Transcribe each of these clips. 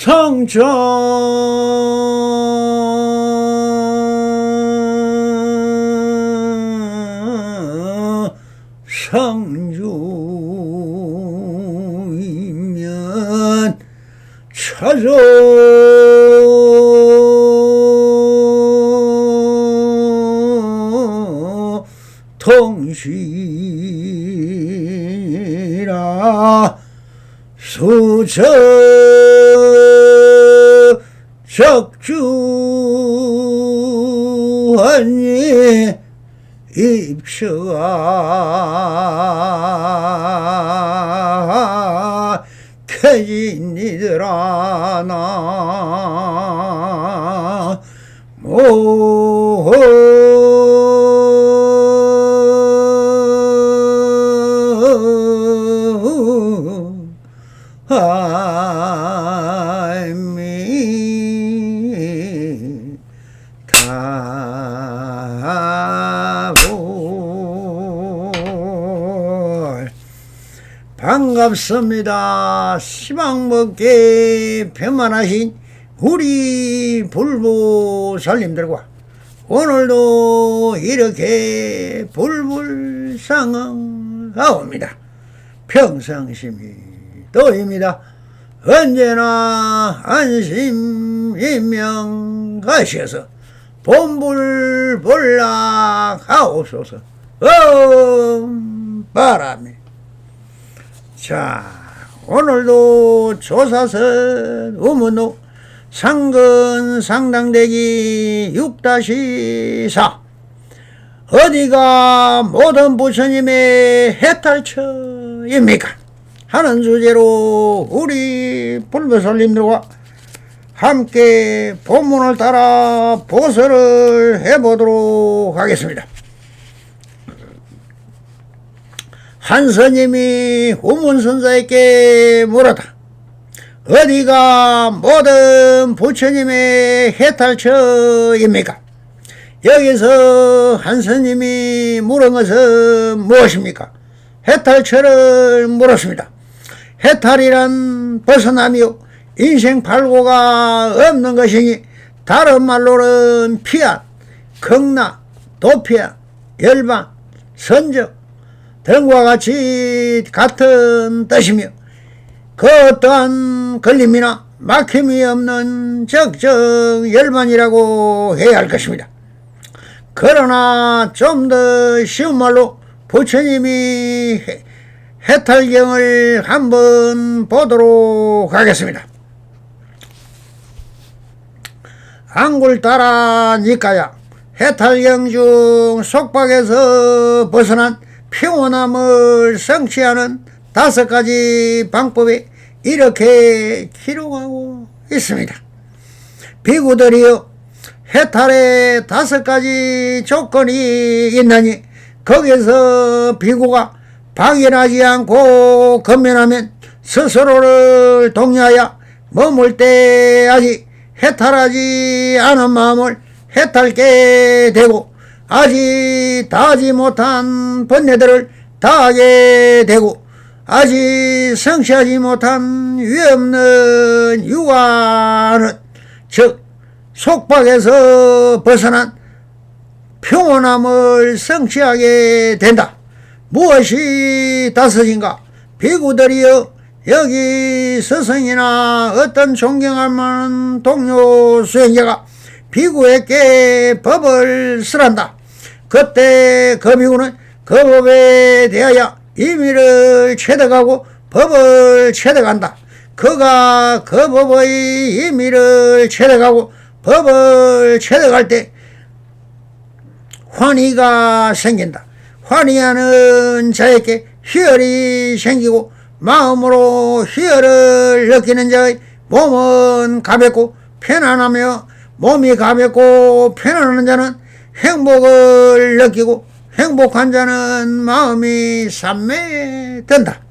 성전 성주이면 찾아 통시라 수저 적주하니 입셔가 캐진 이들아 나 반갑습니다. 시방먹게 편만하신 우리 불보살님들과 오늘도 이렇게 불불상응하옵니다. 평상심이 또입니다. 언제나 안심인명가셔서 본불볼락하옵소서. 바람이. 자, 오늘도 조사선 우문호 상근 상당대기 6-4 어디가 모든 부처님의 해탈처입니까? 하는 주제로 우리 불보살님들과 함께 본문을 따라 보설을 해보도록 하겠습니다. 한 스님이 우문선자에게 물었다. 어디가 모든 부처님의 해탈처입니까? 여기서 한 스님이 물은 것은 무엇입니까? 해탈처를 물었습니다. 해탈이란 벗어남이요 인생 발고가 없는 것이니 다른 말로는 피안, 극락, 도피안, 열반, 선적 등과 같이 같은 뜻이며 그 어떠한 걸림이나 막힘이 없는 적정 열반이라고 해야 할 것입니다. 그러나 좀 더 쉬운 말로 부처님이 해탈경을 한번 보도록 하겠습니다. 안굴 따라 니까야 해탈경 중 속박에서 벗어난 평온함을 성취하는 5가지 방법이 이렇게 기록하고 있습니다. 비구들이여 해탈에 5가지 조건이 있나니 거기서 비구가 방해하지 않고 건면하면 스스로를 독려하여 머물 때 아직 해탈하지 않은 마음을 해탈게 되고 아직 다하지 못한 번뇌들을 다하게 되고 아직 성취하지 못한 위없는 유아는 즉 속박에서 벗어난 평온함을 성취하게 된다. 무엇이 5인가? 비구들이여 여기 스승이나 어떤 존경할 만한 동료 수행자가 비구에게 법을 쓰란다. 그때 그 비구는 그 법에 대하여 임의를 체득하고 법을 체득한다. 그가 그 법의 임의를 체득하고 법을 체득할 때 환희가 생긴다. 환희하는 자에게 희열이 생기고 마음으로 희열을 느끼는 자의 몸은 가볍고 편안하며 몸이 가볍고 편안한 자는 행복을 느끼고 행복한 자는 마음이 산매된다.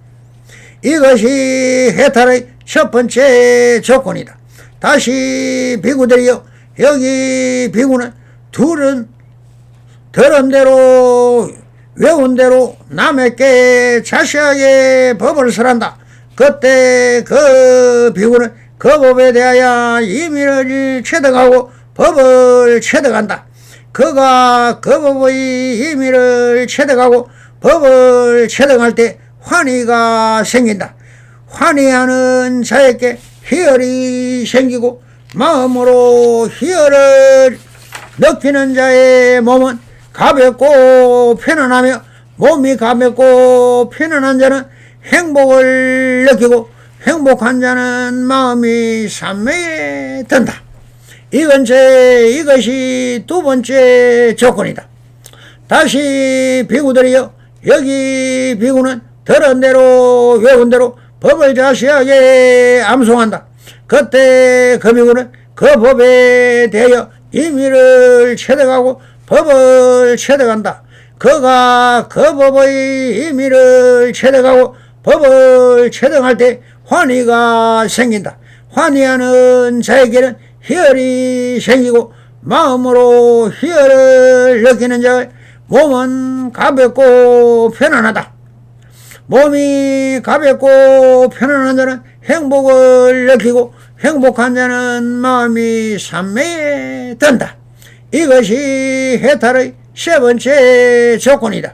이것이 해탈의 첫 번째 조건이다. 다시 비구들이여 여기 비구는 둘은 들은 대로 외운 대로 남에게 자세하게 법을 설한다. 그때 그 비구는 그 법에 대하여 임의를 체득하고 법을 체득한다. 그가 그 법의 임의를 체득하고 법을 체득할 때 환희가 생긴다. 환희하는 자에게 희열이 생기고 마음으로 희열을 느끼는 자의 몸은 가볍고 편안하며 몸이 가볍고 편안한 자는 행복을 느끼고 행복한 자는 마음이 산매에 든다. 이것이 두 번째 조건이다. 다시 비구들이여, 여기 비구는 들은 대로 외운 대로 법을 자세하게 암송한다. 그때 그 비구는 그 법에 대하여 임의를 체득하고 법을 체득한다. 그가 그 법의 임의를 체득하고 법을 체득할 때 환희가 생긴다. 환희하는 자에게는 희열이 생기고 마음으로 희열을 느끼는 자의 몸은 가볍고 편안하다. 몸이 가볍고 편안한 자는 행복을 느끼고 행복한 자는 마음이 산매에 든다. 이것이 해탈의 세 번째 조건이다.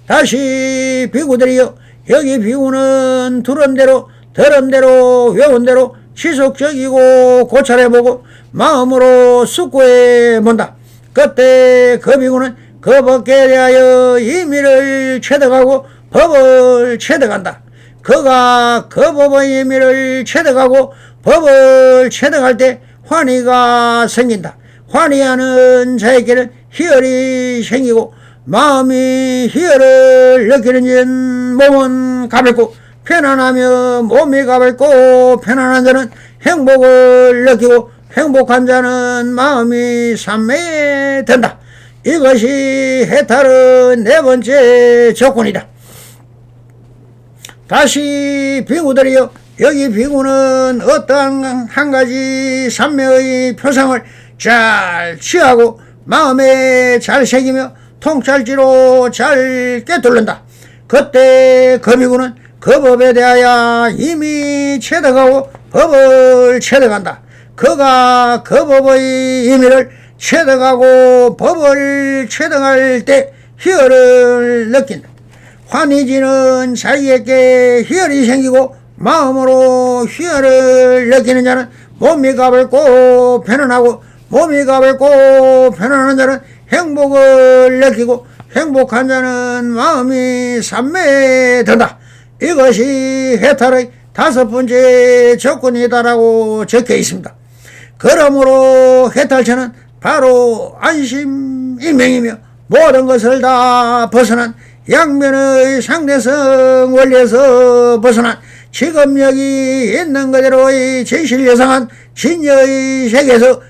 다시 비구들이여, 여기 비구는 들은 대로 외운 대로 지속적이고 고찰해보고 마음으로 숙고해본다. 그때 그 비구는 그 법에 대하여 임의를 체득하고 법을 체득한다. 그가 그 법의 임의를 체득하고 법을 체득할 때 환희가 생긴다. 환희하는 자에게는 희열이 생기고 마음이 희열을 느끼는 몸은 가볍고 편안하며 몸이 가볍고 편안한 자는 행복을 느끼고 행복한 자는 마음이 산매에 든다. 이것이 해탈의 네 번째 조건이다. 다시 비구들이여, 여기 비구는 어떠한 한 가지 산매의 표상을 잘 취하고 마음에 잘 새기며 통찰지로 잘 꿰뚫는다. 그때 그 비구는 그 법에 대하여 이미 체득하고 법을 체득한다. 그가 그 법의 임의를 체득하고 법을 체득할 때 희열을 느낀다. 환희지는 자기에게 희열이 생기고 마음으로 희열을 느끼는 자는 몸이 가볍고 편안하고 몸이 가볍고 편안한 자는 행복을 느끼고 행복한 자는 마음이 산매에 든다. 이것이 해탈의 다섯 번째 조건이다라고 적혀 있습니다. 그러므로 해탈처는 바로 안심일명이며 모든 것을 다 벗어난 양면의 상대성 원리에서 벗어난 지금 여기 있는 그대로의 진실여상한 진여의 세계에서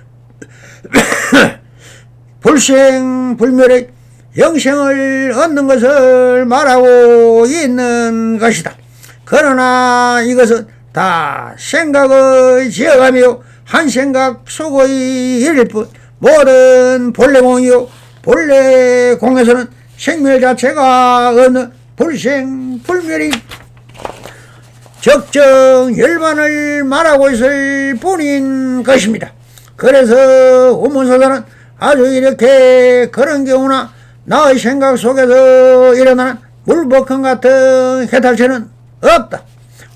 불생불멸의 영생을 얻는 것을 말하고 있는 것이다. 그러나 이것은 다 생각의 지어가며 한 생각 속의 일일 뿐 모든 본래공이요 본래공에서는 생멸 자체가 없는 불생불멸인 적정 열반을 말하고 있을 뿐인 것입니다. 그래서 우문서사는 아주 이렇게 그런 경우나 나의 생각 속에서 일어나는 물복형 같은 해탈체는 없다.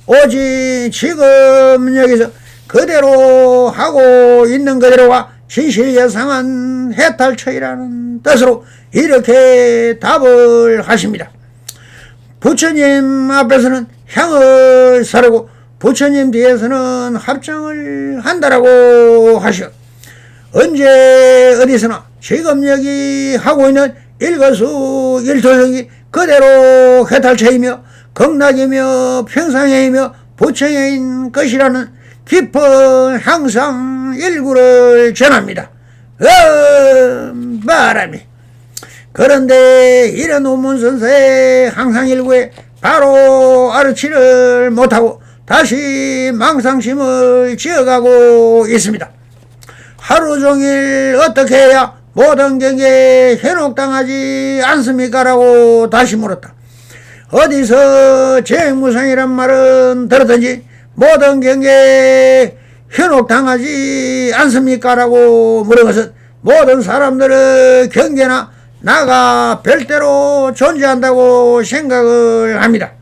오직 지금 여기서 그대로 하고 있는 그대로가 진실예상한 해탈처이라는 뜻으로 이렇게 답을 하십니다. 부처님 앞에서는 향을 사르고 부처님 뒤에서는 합정을 한다라고 하시오. 언제 어디서나 지금 여기 하고 있는 일거수일투족이 그대로 해탈처이며 극락이며 평상회이며 부처인 것이라는 깊은 항상 일구를 전합니다. 바람이. 그런데 이런 우문선서의 항상 일구에 바로 알아치를 못하고 다시 망상심을 지어가고 있습니다. 하루 종일 어떻게 해야 모든 경계에 현혹당하지 않습니까? 라고 다시 물었다. 어디서 재무상이란 말은 들었든지 모든 경계에 현혹당하지 않습니까? 라고 물은 것은 모든 사람들의 경계나 나가 별대로 존재한다고 생각을 합니다.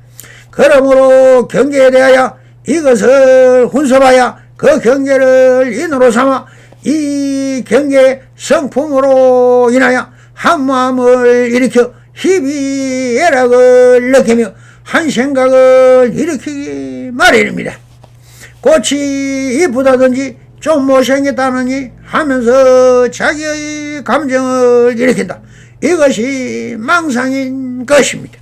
그러므로 경계에 대하여 이것을 훈섭하여 그 경계를 인으로 삼아 이 경계의 성품으로 인하여 한마음을 일으켜 희비애락을 느끼며 한 생각을 일으키기 마련입니다. 꽃이 이쁘다든지 좀 못생겼다느니 하면서 자기의 감정을 일으킨다. 이것이 망상인 것입니다.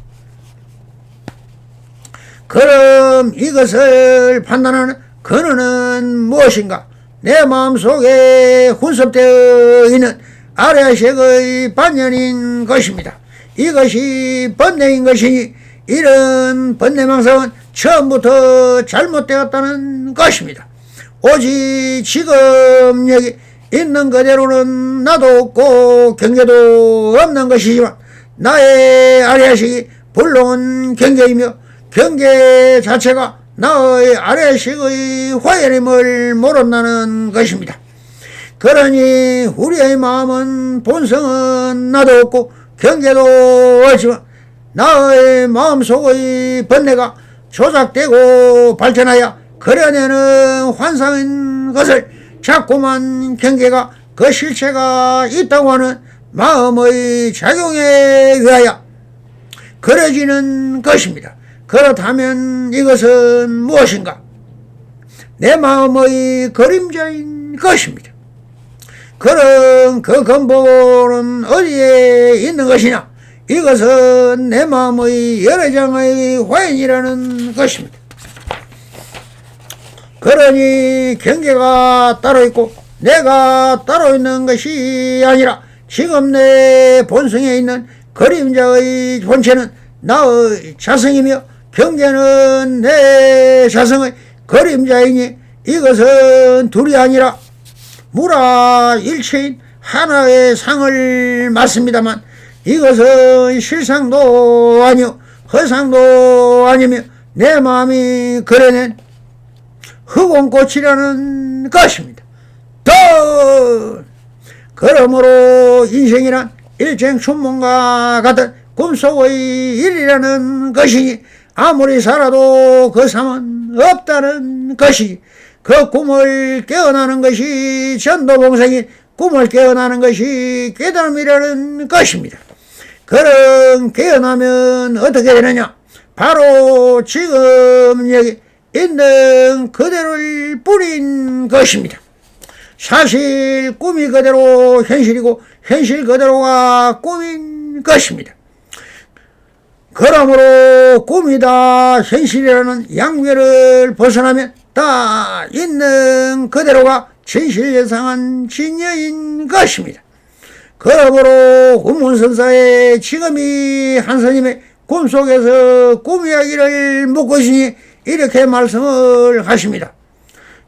그럼 이것을 판단하는 근원은 무엇인가? 내 마음속에 훈섭되어 있는 아래식의 반연인 것입니다. 이것이 번뇌인 것이니 이런 번뇌망상은 처음부터 잘못되었다는 것입니다. 오직 지금 여기 있는 그대로는 나도 없고 경계도 없는 것이지만 나의 아래식이 불러온 경계이며 경계 자체가 나의 아래식의 화열임을 모른다는 것입니다. 그러니 우리의 마음은 본성은 나도 없고 경계도 없지만 나의 마음속의 번뇌가 조작되고 발전하여 그려내는 환상인 것을 자꾸만 경계가 그 실체가 있다고 하는 마음의 작용에 의하여 그려지는 것입니다. 그렇다면 이것은 무엇인가? 내 마음의 그림자인 것입니다. 그럼 그 근본은 어디에 있는 것이냐? 이것은 내 마음의 여러 장의 화연이라는 것입니다. 그러니 경계가 따로 있고 내가 따로 있는 것이 아니라 지금 내 본성에 있는 그림자의 본체는 나의 자성이며 경계는 내 자성의 그림자이니 이것은 둘이 아니라 무라 일체인 하나의 상을 맞습니다만 이것은 실상도 아니요 허상도 아니며 내 마음이 그려낸 흑원꽃이라는 것입니다. 그러므로 인생이란 일쟁춘몽과 같은 꿈속의 일이라는 것이니 아무리 살아도 그 삶은 없다는 것이지. 그 꿈을 깨어나는 것이 전도봉생인 꿈을 깨어나는 것이 깨달음이라는 것입니다. 그럼 깨어나면 어떻게 되느냐? 바로 지금 여기 있는 그대로를 뿌린 것입니다. 사실 꿈이 그대로 현실이고 현실 그대로가 꿈인 것입니다. 그러므로 꿈이다 현실이라는 양면을 벗어나면 다 있는 그대로가 진실예상한 진여인 것입니다. 그러므로 운문선사의 지금이 한스님의 꿈속에서 꿈 이야기를 묻고 있으니 이렇게 말씀을 하십니다.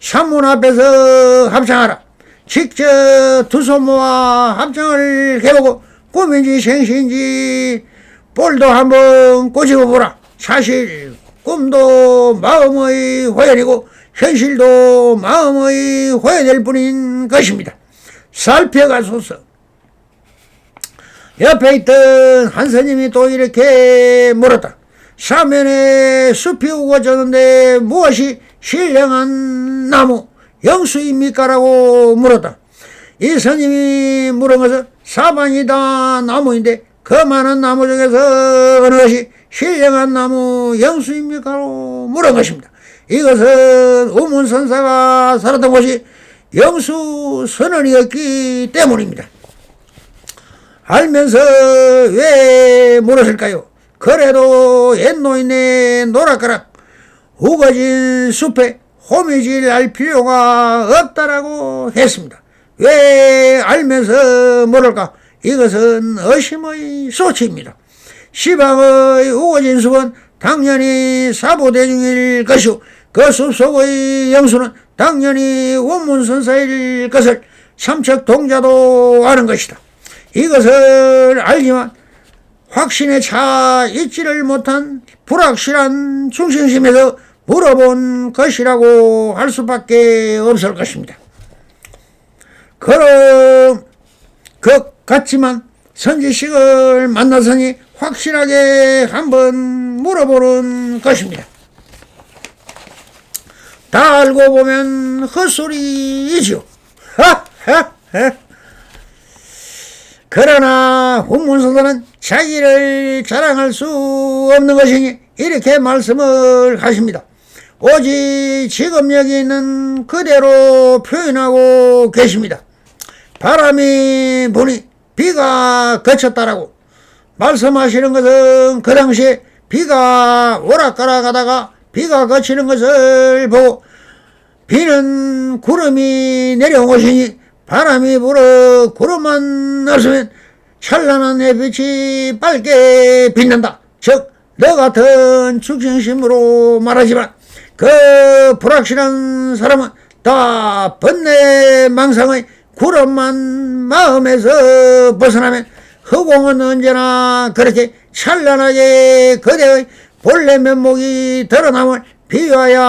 산문 앞에서 합창하라. 직접 두 손 모아 합창을 해보고 꿈인지 생시인지 볼도 한번 꼬집어 보라. 사실 꿈도 마음의 화연이고 현실도 마음의 화연일 뿐인 것입니다. 살펴가소서. 옆에 있던 한 스님이 또 이렇게 물었다. 사면에 숲이 우거졌는데 무엇이 신령한 나무 영수입니까? 라고 물었다. 이 스님이 물은 것은 사방이다 나무인데 그 많은 나무 중에서 어느 것이 신령한 나무 영수입니까? 라고 물은 것입니다. 이것은 우문선사가 살았던 곳이 영수 선언이었기 때문입니다. 알면서 왜 물었을까요? 그래도 옛 노인의 노락가락 우거진 숲에 호미질 필요가 없다라고 했습니다. 왜 알면서 모를까? 이것은 의심의 소치입니다. 시방의 우거진 숲은 당연히 사보대중일 것이고 그 숲속의 영수는 당연히 원문선사일 것을 삼척동자도 아는 것이다. 이것을 알지만 확신에 차 있지를 못한 불확실한 중심심에서 물어본 것이라고 할 수밖에 없을 것입니다. 그럼 것 같지만 선지식을 만나서니 확실하게 한번 물어보는 것입니다. 다 알고 보면 헛소리이지요. 그러나 훈문서사는 자기를 자랑할 수 없는 것이니 이렇게 말씀을 하십니다. 오직 지금 여기 있는 그대로 표현하고 계십니다. 바람이 부니 비가 그쳤다라고 말씀하시는 것은 그 당시에 비가 오락가락 하다가 비가 그치는 것을 보고 비는 구름이 내려온 것이니 바람이 불어 구름만 없으면 찬란한 햇빛이 밝게 빛난다. 즉 너 같은 축생심으로 말하지만 그 불확실한 사람은 다 번뇌 망상의 구름만 마음에서 벗어나면 허공은 언제나 그렇게 찬란하게 그대의 본래 면목이 드러남을 비유하여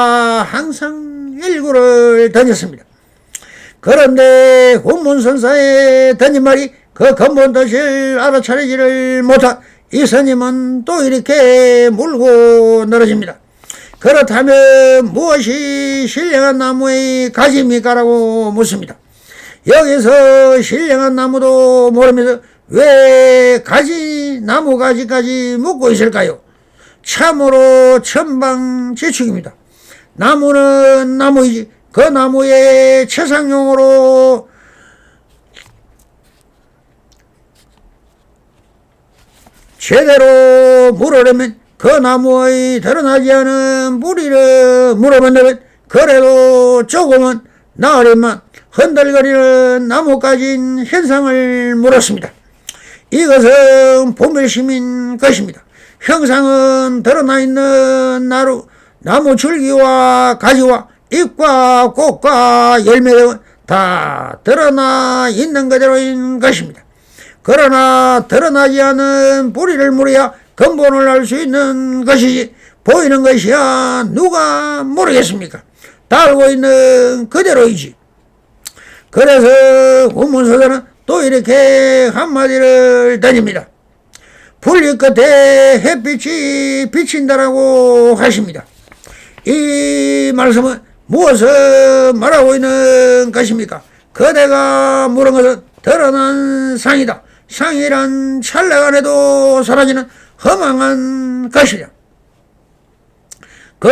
항상 일구를 던졌습니다. 그런데 훈문선사의 던진 말이 그 근본 뜻을 알아차리지를 못한 이 스님은 또 이렇게 물고 늘어집니다. 그렇다면 무엇이 신령한 나무의 가지입니까? 라고 묻습니다. 여기서 신령한 나무도 모르면서 왜 나무 가지까지 묻고 있을까요? 참으로 천방지축입니다. 나무는 나무이지 그 나무의 채상용으로 제대로 물으려면 그 나무의 드러나지 않은 뿌리를 물어본다면 그래도 조금은 나으련만 흔들거리는 나무까진 현상을 물었습니다. 이것은 보멸심인 것입니다. 형상은 드러나 있는 나무 줄기와 가지와 잎과 꽃과 열매 등은 다 드러나 있는 그대로인 것입니다. 그러나 드러나지 않은 뿌리를 물어야 근본을 알 수 있는 것이지 보이는 것이야 누가 모르겠습니까? 다 알고 있는 그대로이지. 그래서 훈문서사는 또 이렇게 한마디를 던집니다. 분리 끝에 햇빛이 비친다라고 하십니다. 이 말씀은 무엇을 말하고 있는 것입니까? 그대가 물은 것은 드러난 상이다. 상이란 찰나간에도 사라지는 허망한 것이냐. 그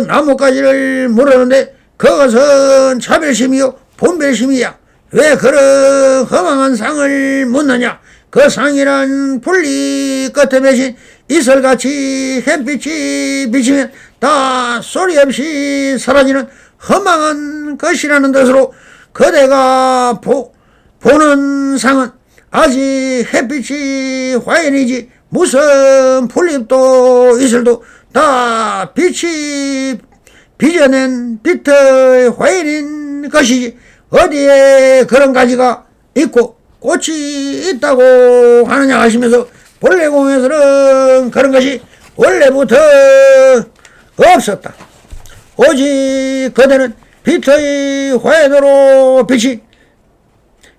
나뭇가지를 물었는데 그것은 차별심이요 분별심이야. 왜 그런 허망한 상을 묻느냐. 그 상이란 분리 끝에 맺힌 이슬같이 햇빛이 비치면 다 소리 없이 사라지는 허망한 것이라는 뜻으로 그대가 보는 상은 아직 햇빛이 화연이지 무슨 풀잎도 이슬도 다 빛이 빚어낸 빛의 화연인 것이지 어디에 그런 가지가 있고 꽃이 있다고 하느냐 하시면서 본래 공에서는 그런 것이 원래부터 없었다. 오직 그대는 빛의 화연으로 빛이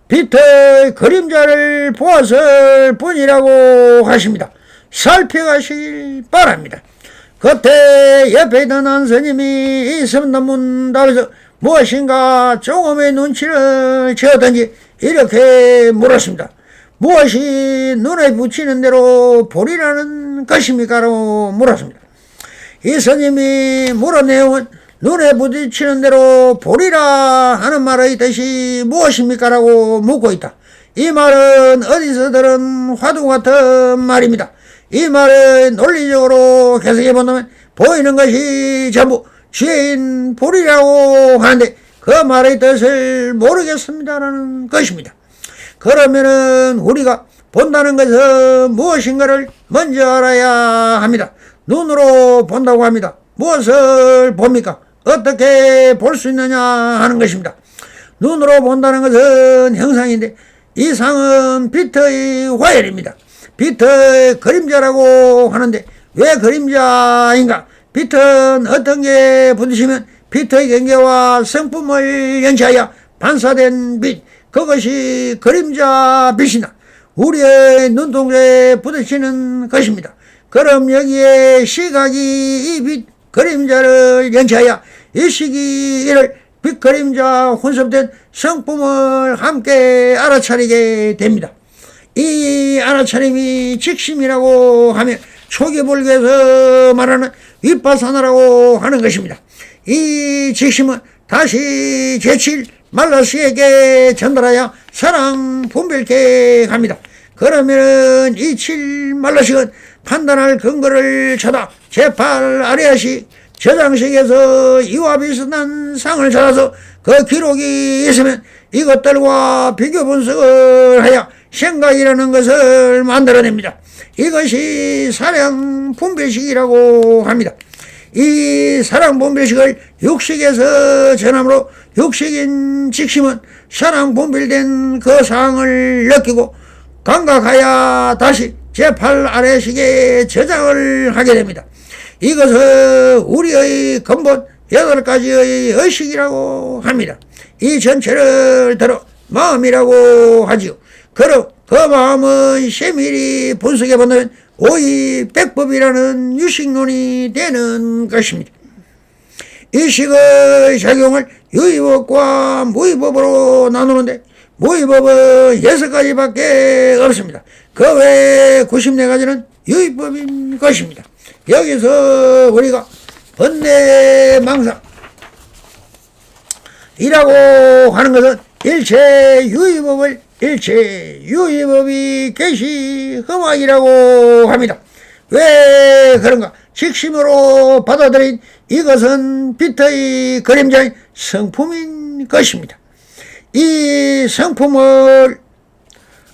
빛의 그림자를 보았을 뿐이라고 하십니다. 살펴가시길 바랍니다. 그때 옆에 있던 한 스님이 있으면 문답에서 무엇인가 조금의 눈치를 채었던지 이렇게 물었습니다. 무엇이 눈에 붙이는 대로 보리라는 것입니까? 라고 물었습니다. 이 스님이 물은 내용은 눈에 부딪히는 대로 보리라 하는 말의 뜻이 무엇입니까? 라고 묻고 있다. 이 말은 어디서 들은 화두 같은 말입니다. 이 말을 논리적으로 해석해 본다면 보이는 것이 전부 죄인 보리라고 하는데 그 말의 뜻을 모르겠습니다라는 것입니다. 그러면은 우리가 본다는 것은 무엇인가를 먼저 알아야 합니다. 눈으로 본다고 합니다. 무엇을 봅니까? 어떻게 볼 수 있느냐 하는 것입니다. 눈으로 본다는 것은 형상인데 이 상은 빛의 화열입니다. 빛의 그림자라고 하는데 왜 그림자인가? 빛은 어떤 게 부딪히면 빛의 경계와 성품을 연치하여 반사된 빛, 그것이 그림자 빛이나 우리의 눈동자에 부딪히는 것입니다. 그럼 여기에 시각이 이 빛 그림자를 연치하여 이 시기를 빛 그림자 혼섭된 성품을 함께 알아차리게 됩니다. 이 알아차림이 직심이라고 하며 초기 불교에서 말하는 윗바사나라고 하는 것입니다. 이 직심은 다시 제7 말라시에게 전달하여 사랑 분별케 합니다. 그러면 이 7 말라식은 판단할 근거를 찾아 제8 아리아식 저장식에서 이와 비슷한 상을 찾아서 그 기록이 있으면 이것들과 비교 분석을 하여 생각이라는 것을 만들어냅니다. 이것이 사량 분별식이라고 합니다. 이 사량 분별식을 육식에서 전함으로 육식인 직심은 사량 분별된 그 사항을 느끼고 감각하여 다시 제8 아래식에 저장을 하게 됩니다. 이것은 우리의 근본 8가지의 의식이라고 합니다. 이 전체를 들어 마음이라고 하지요. 그럼 그 마음은 세밀히 분석해 본다면 오이 백법이라는 유식론이 되는 것입니다. 이 식의 작용을 유의법과 무의법으로 나누는데 무의법은 6가지밖에 없습니다. 그 외 94가지는 유의법인 것입니다. 여기서 우리가 번뇌망상이라고 하는 것은 일체 유의법이 계시 흠악이라고 합니다. 왜 그런가? 직심으로 받아들인 이것은 빛의 그림자인 성품인 것입니다. 이 성품을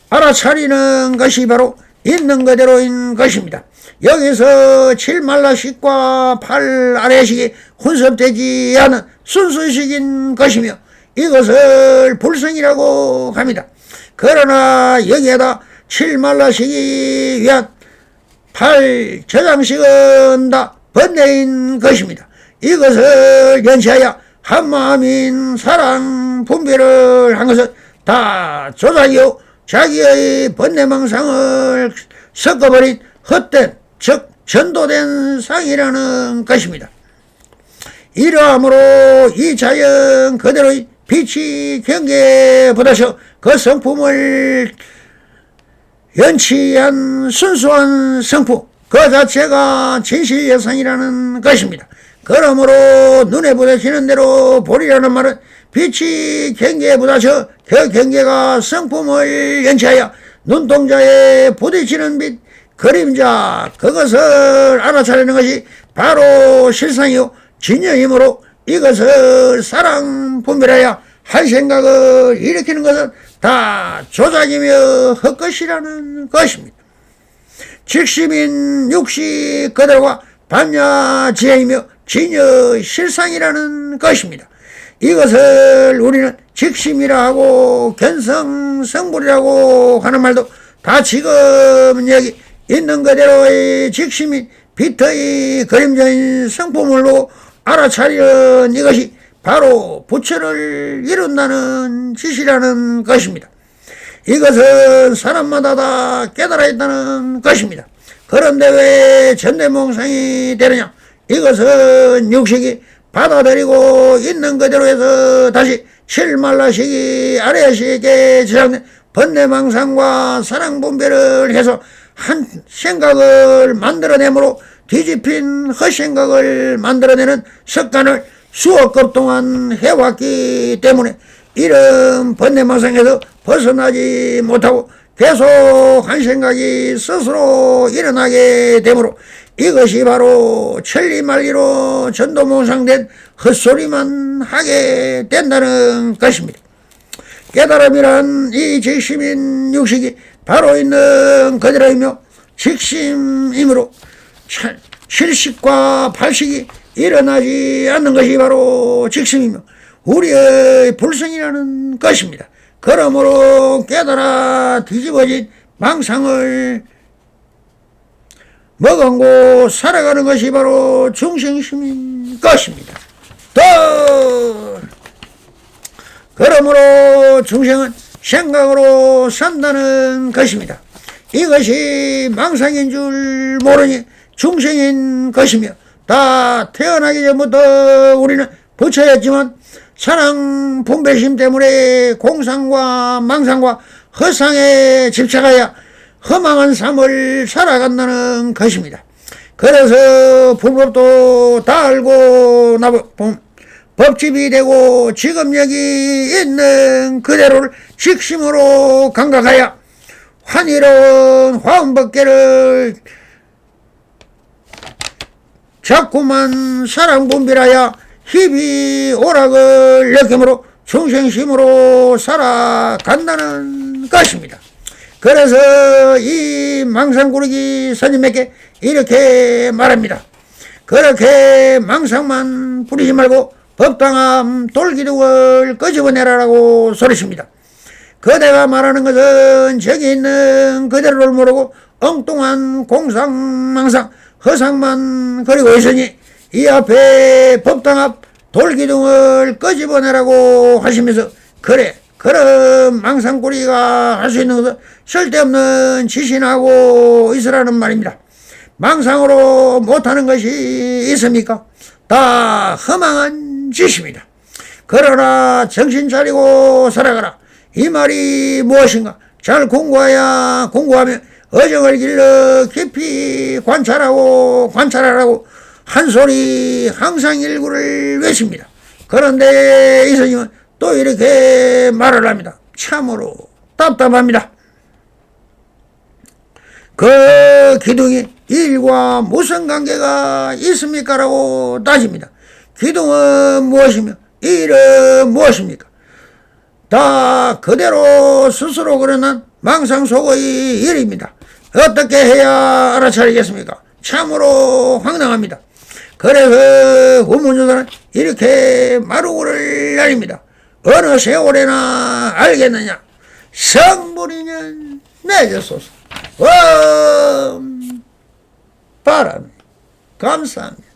알아차리는 것이 바로 있는 그대로인 것입니다. 여기서 7말라식과 8아래식이 혼섭되지 않은 순수식인 것이며 이것을 불성이라고 합니다. 그러나 여기에다 7말라식이 위한 8저장식은 다 번뇌인 것입니다. 이것을 연치하여 한마음인 사랑 분별을 한 것은 다 조작이요 자기의 번뇌망상을 섞어버린 헛된 즉 전도된 상이라는 것입니다. 이러함으로 이 자연 그대로의 빛이 경계에 부딪혀 그 성품을 연치한 순수한 성품 그 자체가 진실여상이라는 것입니다. 그러므로 눈에 부딪히는 대로 보리라는 말은 빛이 경계에 부딪혀 그 경계가 성품을 연치하여 눈동자에 부딪히는 빛 그림자 그것을 알아차리는 것이 바로 실상이요 진여이므로 이것을 사랑 분별하여 한 생각을 일으키는 것은 다 조작이며 헛것이라는 것입니다. 직심인 육식 그대로가 반야지혜이며 진여 실상이라는 것입니다. 이것을 우리는 직심이라 하고 견성성불이라고 하는 말도 다 지금 여기 있는 그대로의 직심인 빛의 그림자인 성품을 보고 알아차리는 이것이 바로 부처를 이룬다는 짓이라는 것입니다. 이것은 사람마다 다 깨달아 있다는 것입니다. 그런데 왜 전대몽상이 되느냐? 이것은 육식이 받아들이고 있는 그대로에서 다시 7말라식이 아래식에 저장된 번뇌망상과 사랑분별을 해서 한 생각을 만들어내므로 뒤집힌 헛생각을 만들어내는 습관을 수억 급 동안 해왔기 때문에 이런 번뇌망상에서 벗어나지 못하고 계속 한 생각이 스스로 일어나게 되므로 이것이 바로 천리말리로 전도몽상된 헛소리만 하게 된다는 것입니다. 깨달음이란 이 직심인 육식이 바로 있는 그대로이며 직심이므로 7식과 8식이 일어나지 않는 것이 바로 직심이며 우리의 불성이라는 것입니다. 그러므로 깨달아 뒤집어진 망상을 먹고 살아가는 것이 바로 중생심인 것입니다. 또 그러므로 중생은 생각으로 산다는 것입니다. 이것이 망상인 줄 모르니 중생인 것이며, 다 태어나기 전부터 우리는 부처였지만 사랑 분별심 때문에 공상과 망상과 허상에 집착하여 허망한 삶을 살아간다는 것입니다. 그래서 불법도 다 알고 법집이 되고 지금 여기 있는 그대로를 직심으로 감각하여 환희로운 화엄법계를 자꾸만 사랑 분별하여 희비 오락을 느낌으로 중생심으로 살아간다는 것입니다. 그래서 이 망상구르기 스님에게 이렇게 말합니다. 그렇게 망상만 부리지 말고 법당함 돌기둥을 끄집어내라라고 소리십니다. 그대가 말하는 것은 저기 있는 그대로를 모르고 엉뚱한 공상 망상 허상만 그리고 있으니 이 앞에 법당 앞 돌기둥을 끄집어내라고 하시면서, 그래 그런 망상꾸리가 할 수 있는 것은 쓸데없는 지신하고 있으라는 말입니다. 망상으로 못하는 것이 있습니까? 다 허망한 짓입니다. 그러나 정신 차리고 살아가라, 이 말이 무엇인가? 잘 공부하며 어정을 길러 깊이 관찰하라고 한 소리 항상 일구를 외칩니다. 그런데 이 스님은 또 이렇게 말을 합니다. 참으로 답답합니다. 그 기둥이 일과 무슨 관계가 있습니까? 라고 따집니다. 기둥은 무엇이며 일은 무엇입니까? 다 그대로 스스로 그려난 망상 속의 일입니다. 어떻게 해야 알아차리겠습니까? 참으로 황당합니다. 그래서 후문조사는 이렇게 마루구를 날립니다. 어느 세월에나 알겠느냐? 성불이년 내주소서. 바람 감사합니다.